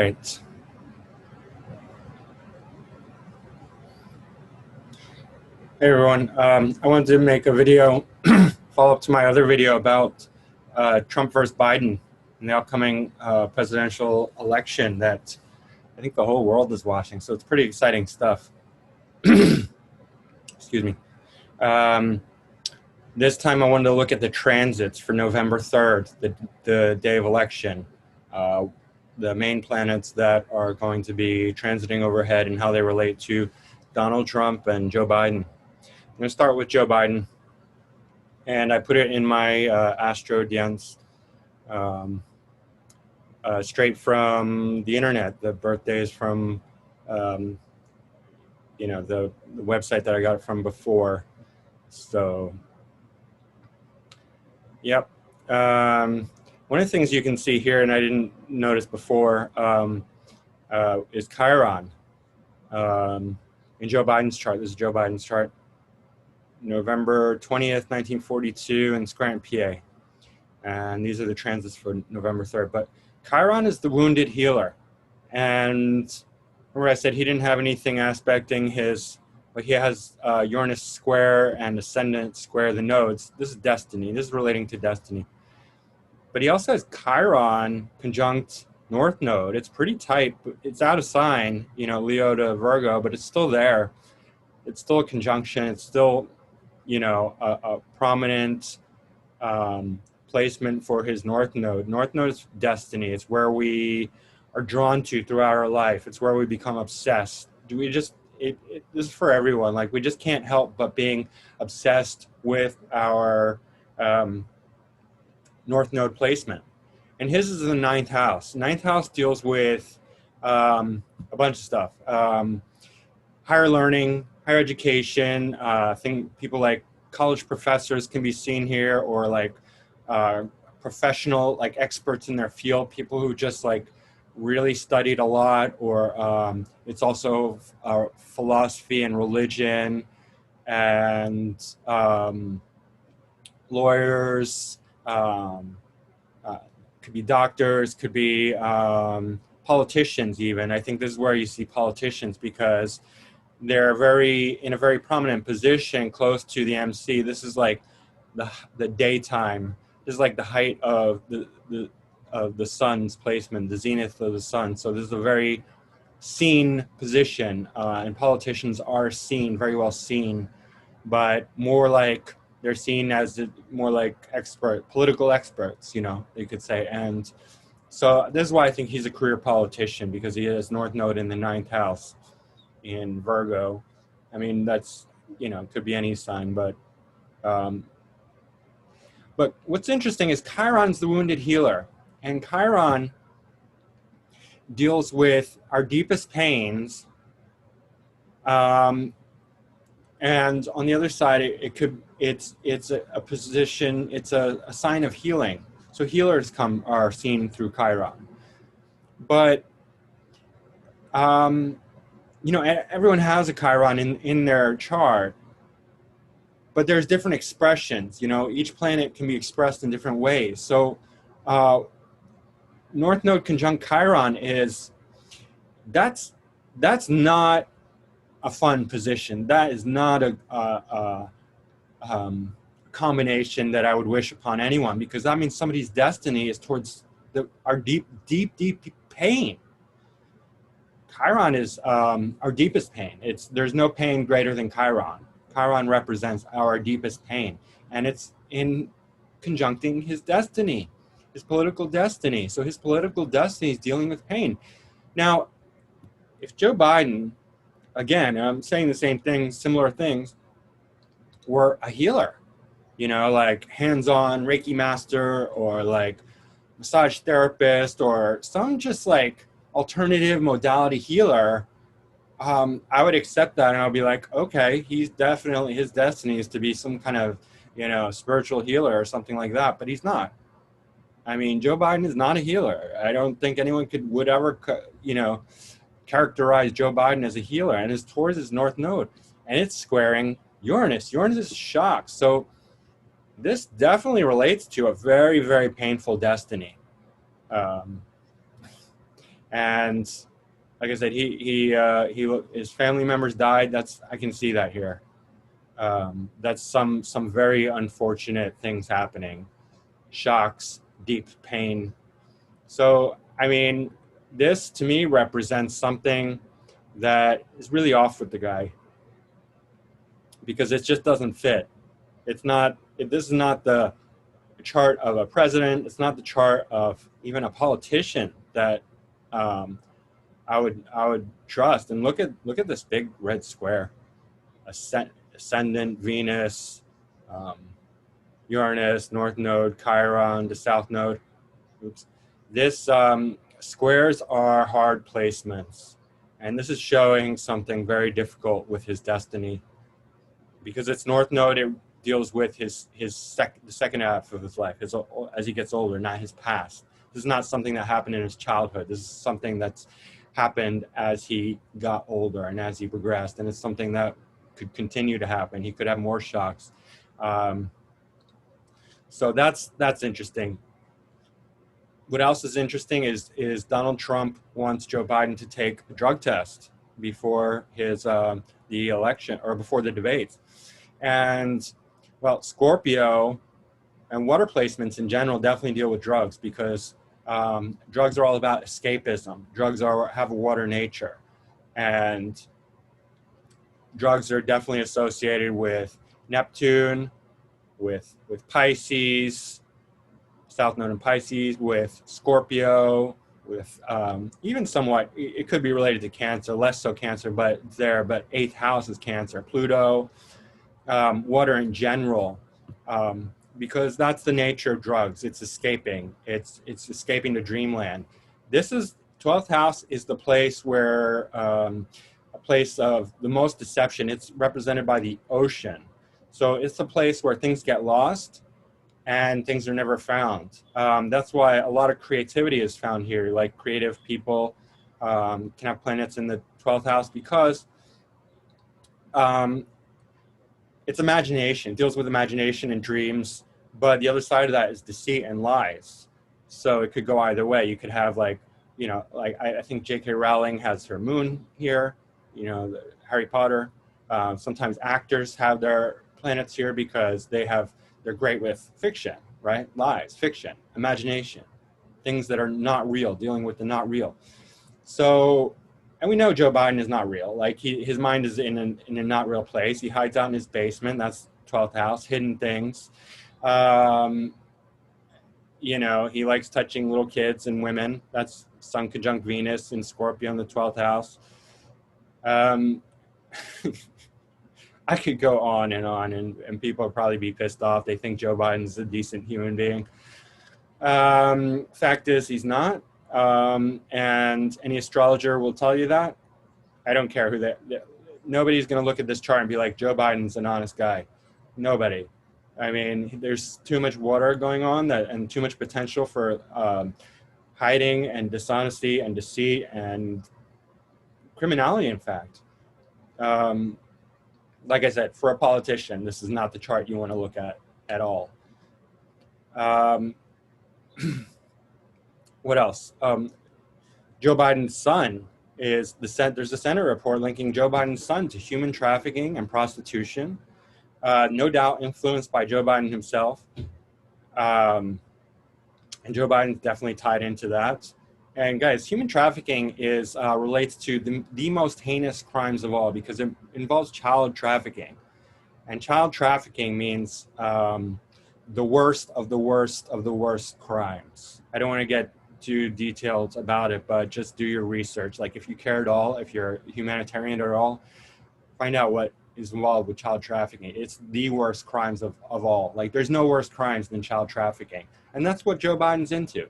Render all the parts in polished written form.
right. Hey everyone, I wanted to make a video, follow up to my other video about Trump versus Biden and the upcoming presidential election that I think the whole world is watching. So it's pretty exciting stuff. Excuse me. Um, this time I wanted to look at the transits for November 3rd, the day of election. The main planets that are going to be transiting overhead and how they relate to Donald Trump and Joe Biden. I'm going to start with Joe Biden, and I put it in my Astro Dance straight from the internet. The birthdays from, the website that I got it from before. So, yep. One of the things you can see here, and I didn't notice before, is Chiron. In Joe Biden's chart, this is Joe Biden's chart. November 20th, 1942 in Scranton, PA. And these are the transits for November 3rd. But Chiron is the wounded healer. And remember I said he didn't have anything aspecting his, but he has Uranus square and ascendant square the nodes. This is destiny. This is relating to destiny. But he also has Chiron conjunct North Node. It's pretty tight. It's out of sign, Leo to Virgo, but it's still there. It's still a conjunction. It's still, a prominent placement for his North Node. North Node is destiny. It's where we are drawn to throughout our life. It's where we become obsessed. This is for everyone. Like, we just can't help but being obsessed with our North Node placement. And his is the ninth house. Ninth house deals with a bunch of stuff. Higher learning, higher education. I think people like college professors can be seen here, or like professional, like experts in their field, people who just like really studied a lot, or it's also philosophy and religion, and lawyers, could be doctors, could be politicians even. I think this is where you see politicians, because they're in a very prominent position close to the MC. This is like the daytime. This is like the height of the sun's placement, the zenith of the sun. So this is a very seen position, and politicians are seen, very well seen, but more like they're seen as more like political experts, you could say. And so this is why I think he's a career politician, because he has North Node in the ninth house in Virgo. I mean, that's, could be any sign, but what's interesting is Chiron's the wounded healer, and Chiron deals with our deepest pains, and on the other side, it's a position, it's a sign of healing. So healers are seen through Chiron, but everyone has a Chiron in their chart, but there's different expressions. Each planet can be expressed in different ways. So North Node conjunct Chiron that's not a fun position. That is not a combination that I would wish upon anyone, because that means somebody's destiny is towards our deep pain. Chiron is our deepest pain. There's no pain greater than Chiron. Chiron represents our deepest pain, and it's in conjuncting his destiny, his political destiny. So his political destiny is dealing with pain. Now, if Joe Biden, again, I'm saying the same thing, similar things, were a healer, like hands-on Reiki master, or like massage therapist, or some just like alternative modality healer, I would accept that, and I'll be like, okay, his destiny is to be some kind of, spiritual healer or something like that, but he's not. I mean, Joe Biden is not a healer. I don't think anyone would ever, characterize Joe Biden as a healer, and it's towards his North Node, and it's squaring Uranus. Uranus is shocked. So this definitely relates to a very, very painful destiny. And like I said, his family members died. I can see that here. That's some very unfortunate things happening, shocks, deep pain. So I mean, this to me represents something that is really off with the guy, because it just doesn't fit. It's not. This is not the chart of a president. It's not the chart of even a politician that um, I would trust. And look at this big red square, ascendant Venus, um, Uranus, North Node, Chiron, the South Node. Oops. This squares are hard placements, and this is showing something very difficult with his destiny, because it's North Node. It deals with the second half of his life, as he gets older, not his past. This is not something that happened in his childhood. This is something that's happened as he got older and as he progressed, and it's something that could continue to happen. He could have more shocks. So that's interesting. What else is interesting is Donald Trump wants Joe Biden to take a drug test before the election, or before the debates. And well, Scorpio and water placements in general definitely deal with drugs, because drugs are all about escapism. Drugs have a water nature, and drugs are definitely associated with Neptune, with Pisces, South Node in Pisces, with Scorpio, with even somewhat, it could be related to Cancer, less so Cancer, but there. But 8th house is Cancer, Pluto, water in general, because that's the nature of drugs. It's escaping. It's escaping to dreamland. 12th house is the place where a place of the most deception. It's represented by the ocean, so it's a place where things get lost and things are never found. That's why a lot of creativity is found here. Like creative people can have planets in the 12th house, because it's imagination. It deals with imagination and dreams, but the other side of that is deceit and lies. So it could go either way. You could have like I think J.K. Rowling has her moon here, Harry Potter. Sometimes actors have their planets here because they're great with fiction, right? Lies, fiction, imagination, things that are not real, dealing with the not real. So, and we know Joe Biden is not real. Like his mind is in a not real place. He hides out in his basement. That's 12th house, hidden things. He likes touching little kids and women. That's Sun conjunct Venus in Scorpio in the 12th house. I could go on, and people would probably be pissed off. They think Joe Biden's a decent human being. Fact is, he's not. And any astrologer will tell you that. I don't care who nobody's going to look at this chart and be like, Joe Biden's an honest guy. Nobody. I mean, there's too much water going on and too much potential for hiding and dishonesty and deceit and criminality, in fact. Like I said, for a politician, this is not the chart you want to look at all. What else? Joe Biden's son there's a Senate report linking Joe Biden's son to human trafficking and prostitution. No doubt influenced by Joe Biden himself. And Joe Biden's definitely tied into that. And guys, human trafficking relates to the most heinous crimes of all, because it involves child trafficking. And child trafficking means the worst of the worst of the worst crimes. I don't want to get too detailed about it, but just do your research. Like if you care at all, if you're a humanitarian at all, find out what is involved with child trafficking. It's the worst crimes of all. Like there's no worse crimes than child trafficking. And that's what Joe Biden's into,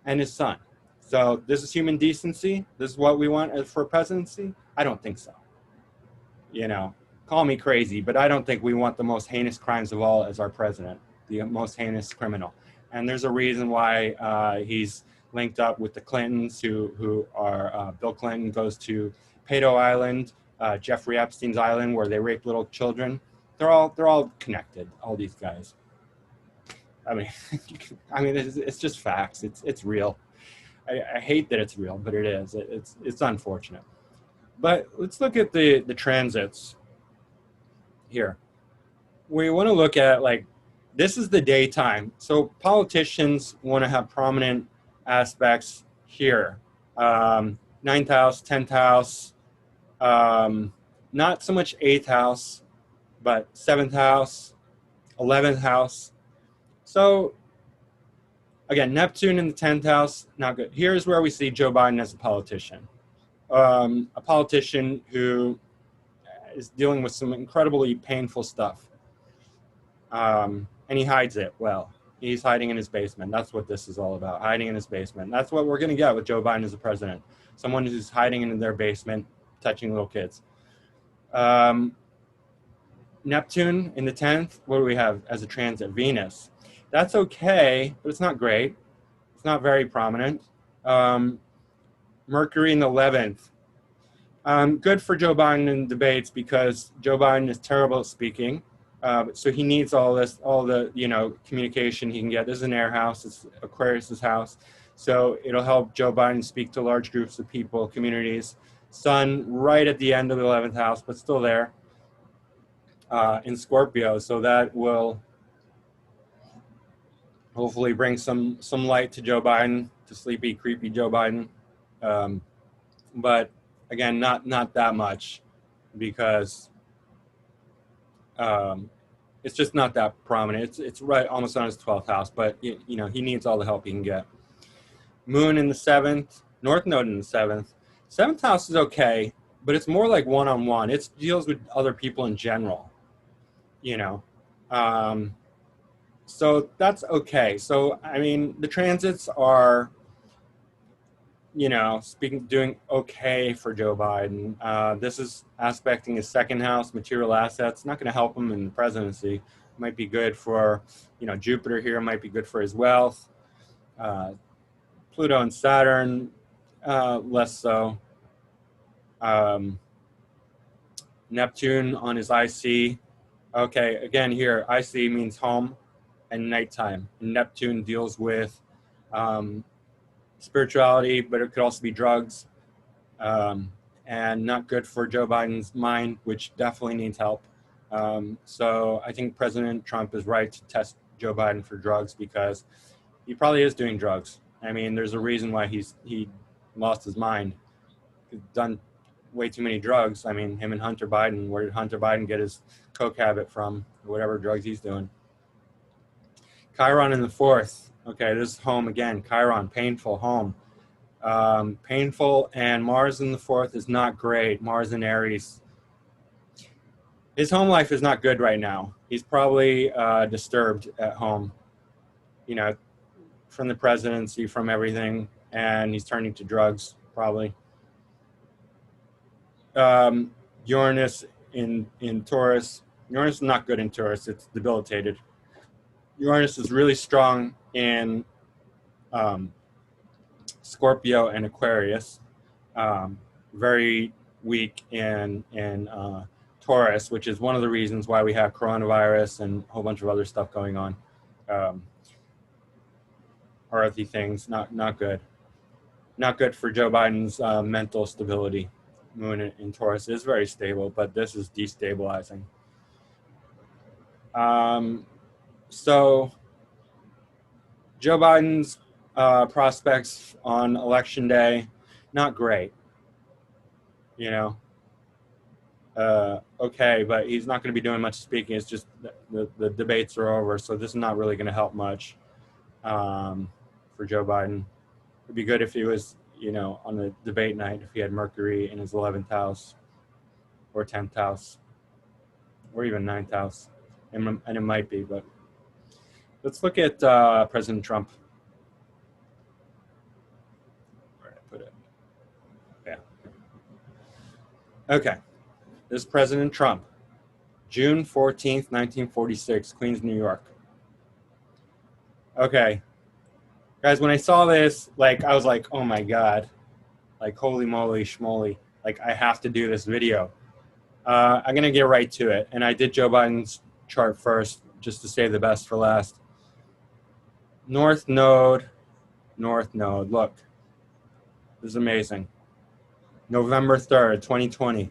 and his son. So this is human decency. This is what we want for presidency. I don't think so. Call me crazy, but I don't think we want the most heinous crimes of all as our president, the most heinous criminal. And there's a reason why he's linked up with the Clintons, who are Bill Clinton goes to Pato Island, Jeffrey Epstein's island, where they rape little children. They're all connected. All these guys. I mean, it's just facts. It's real. I hate that it's real, but it is. It's unfortunate. But let's look at the transits here. We want to look at, like, this is the daytime. So politicians want to have prominent aspects here. Ninth house, 10th house, not so much 8th house, but 7th house, 11th house. So again, Neptune in the 10th house, not good. Here's where we see Joe Biden as a politician. A politician who is dealing with some incredibly painful stuff. And he hides it well. He's hiding in his basement. That's what this is all about, hiding in his basement. That's what we're going to get with Joe Biden as the president. Someone who's hiding in their basement, touching little kids. Neptune in the 10th, what do we have as a transit? Venus. That's okay, but it's not great. It's not very prominent. Mercury in the 11th. Good for Joe Biden in debates because Joe Biden is terrible at speaking. So he needs all the communication he can get. This is an air house. It's Aquarius's house. So it'll help Joe Biden speak to large groups of people, communities. Sun right at the end of the 11th house, but still there in Scorpio. So that will hopefully bring some light to Joe Biden, to sleepy, creepy Joe Biden. But again, not that much, because it's just not that prominent. It's right almost on his 12th house, but he needs all the help he can get. Moon in the 7th, North Node in the 7th. 7th house is okay, but it's more like one-on-one. It deals with other people in general, so that's okay. So, I mean, the transits are, doing okay for Joe Biden. This is aspecting his 2nd house, material assets. Not going to help him in the presidency. Might be good for, Jupiter here might be good for his wealth. Pluto and Saturn, less so. Neptune on his IC. Okay, again here, IC means home and nighttime. And Neptune deals with spirituality, but it could also be drugs, and not good for Joe Biden's mind, which definitely needs help. So I think President Trump is right to test Joe Biden for drugs, because he probably is doing drugs. I mean, there's a reason why he lost his mind. He's done way too many drugs. I mean, him and Hunter Biden. Where did Hunter Biden get his coke habit from? Whatever drugs he's doing. Chiron in the 4th. Okay, this is home again. Chiron, painful, home. Painful, and Mars in the 4th is not great. Mars in Aries. His home life is not good right now. He's probably disturbed at home, from the presidency, from everything, and he's turning to drugs, probably. Uranus in Taurus. Uranus is not good in Taurus. It's debilitated. Uranus is really strong in Scorpio and Aquarius. Very weak in Taurus, which is one of the reasons why we have coronavirus and a whole bunch of other stuff going on. Earthy things, not good. Not good for Joe Biden's mental stability. Moon in Taurus is very stable, but this is destabilizing. So Joe Biden's prospects on election day, not great. Okay, but he's not going to be doing much speaking. It's just the debates are over, so this is not really going to help much for Joe Biden. It'd be good if he was, on the debate night, if he had Mercury in his 11th house or 10th house or even 9th house, and it might be, but let's look at President Trump. Where did I put it? Yeah. Okay. This is President Trump. June 14th, 1946, Queens, New York. Okay. Guys, when I saw this, I was like, oh my God. Holy moly, schmoly. I have to do this video. I'm going to get right to it. And I did Joe Biden's chart first, just to save the best for last. North Node. Look, This is amazing. November 3rd, 2020.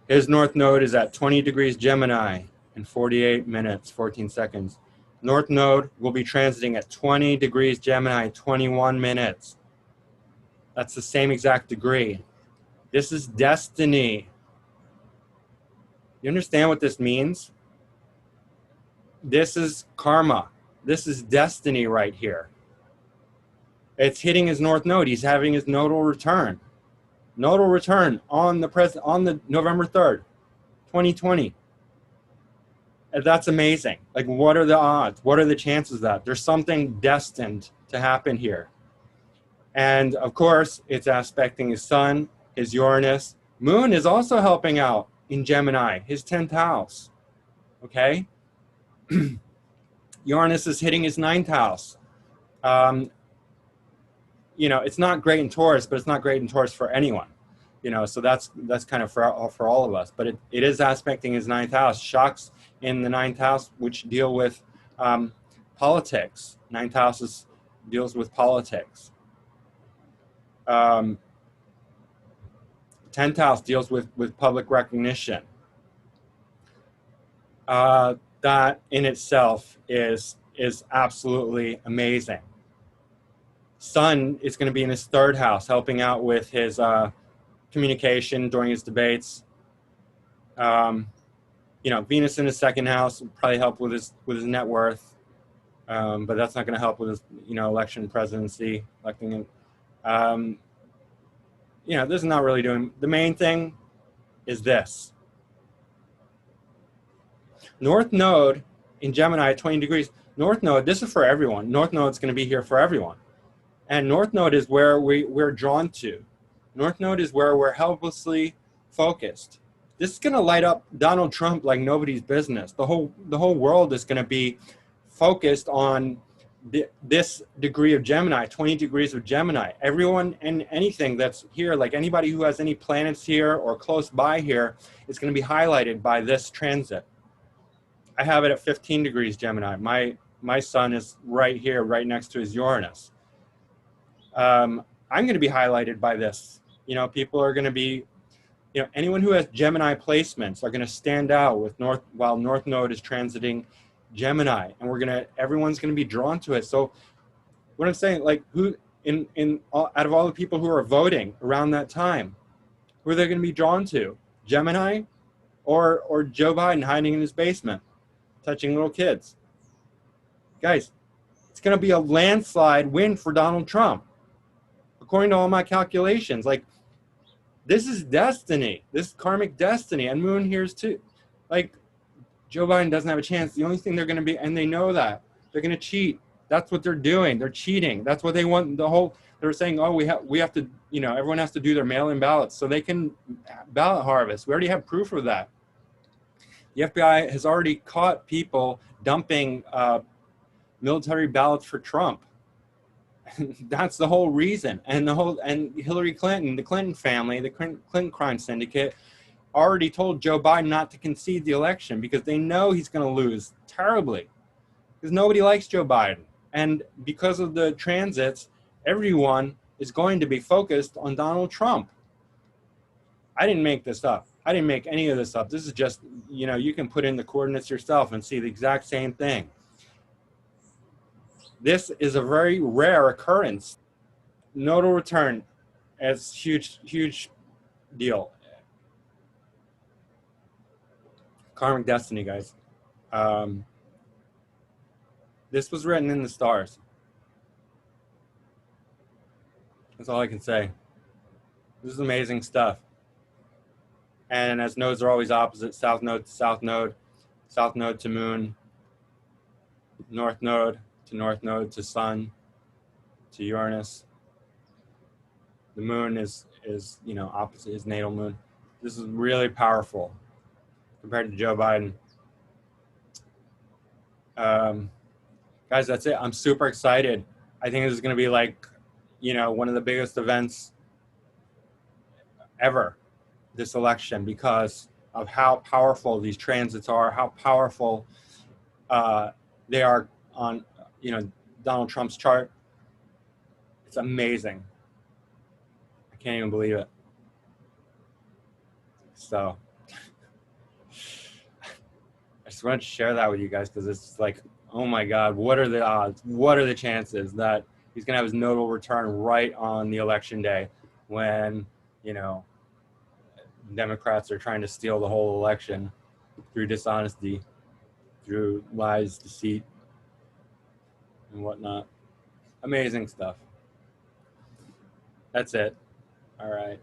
His North Node is at 20 degrees Gemini in 48 minutes, 14 seconds. North Node will be transiting at 20 degrees Gemini, 21 minutes. That's the same exact degree. This is destiny. You understand what this means? This is karma. This is destiny right here. It's hitting his North Node. He's having his nodal return. Nodal return on the November 3rd, 2020. And that's amazing. Like, what are the odds? What are the chances of that? There's something destined to happen here. And of course, it's aspecting his sun, his Uranus. Moon is also helping out in Gemini, his 10th house. Okay? Uranus is hitting his 9th house. You know, it's not great in Taurus, but it's not great in Taurus for anyone. You know, so that's kind of for all of us. But it is aspecting his 9th house. Shocks in the 9th house, which deal with politics. 9th house deals with politics. 10th house deals with public recognition. That in itself is absolutely amazing. Sun is going to be in his 3rd house, helping out with his communication during his debates. You know, Venus in his 2nd house will probably help with his net worth, but that's not going to help with his, you know, election presidency, electing him. You know, this is not really doing. The main thing is this. North Node in Gemini at 20 degrees. North Node, this is for everyone. North Node is going to be here for everyone. And North Node is where we're drawn to. North Node is where we're helplessly focused. This is going to light up Donald Trump like nobody's business. The whole world is going to be focused on this degree of Gemini, 20 degrees of Gemini. Everyone and anything that's here, like anybody who has any planets here or close by here, is going to be highlighted by this transit. I have it at 15 degrees Gemini. My sun is right here, right next to his Uranus. I'm going to be highlighted by this. You know, people are going to be, you know, anyone who has Gemini placements are going to stand out with while North Node is transiting Gemini, and everyone's going to be drawn to it. So what I'm saying, like, who out of all the people who are voting around that time, who are they going to be drawn to? Gemini or Joe Biden hiding in his basement, touching little kids? Guys, it's going to be a landslide win for Donald Trump, according to all my calculations. Like, this is destiny. This is karmic destiny. And Moon here's too. Like, Joe Biden doesn't have a chance. The only thing they're going to be, and they know that, they're going to cheat. That's what they're doing. They're cheating. That's what they want. They're saying, oh, we have to, you know, everyone has to do their mail-in ballots so they can ballot harvest. We already have proof of that. The FBI has already caught people dumping military ballots for Trump. That's the whole reason. And Hillary Clinton, the Clinton family, the Clinton crime syndicate, already told Joe Biden not to concede the election because they know he's going to lose terribly, because nobody likes Joe Biden. And because of the transits, everyone is going to be focused on Donald Trump. I didn't make this up. I didn't make any of this up. This is just, you know, you can put in the coordinates yourself and see the exact same thing. This is a very rare occurrence. Nodal return is huge deal. Karmic destiny, guys. This was written in the stars. That's all I can say. This is amazing stuff. And as nodes are always opposite, south node to south node, south node to moon, north node to sun, to Uranus. The moon is you know, opposite his natal moon. This is really powerful compared to Joe Biden. Guys, that's it. I'm super excited. I think this is going to be like, you know, one of the biggest events ever, this election, because of how powerful these transits are, how powerful they are on, you know, Donald Trump's chart. It's amazing. I can't even believe it. So I just wanted to share that with you guys because it's like, oh my God, what are the odds? What are the chances that he's going to have his notable return right on the election day when, you know, Democrats are trying to steal the whole election through dishonesty, through lies, deceit, and whatnot. Amazing stuff. That's it. All right.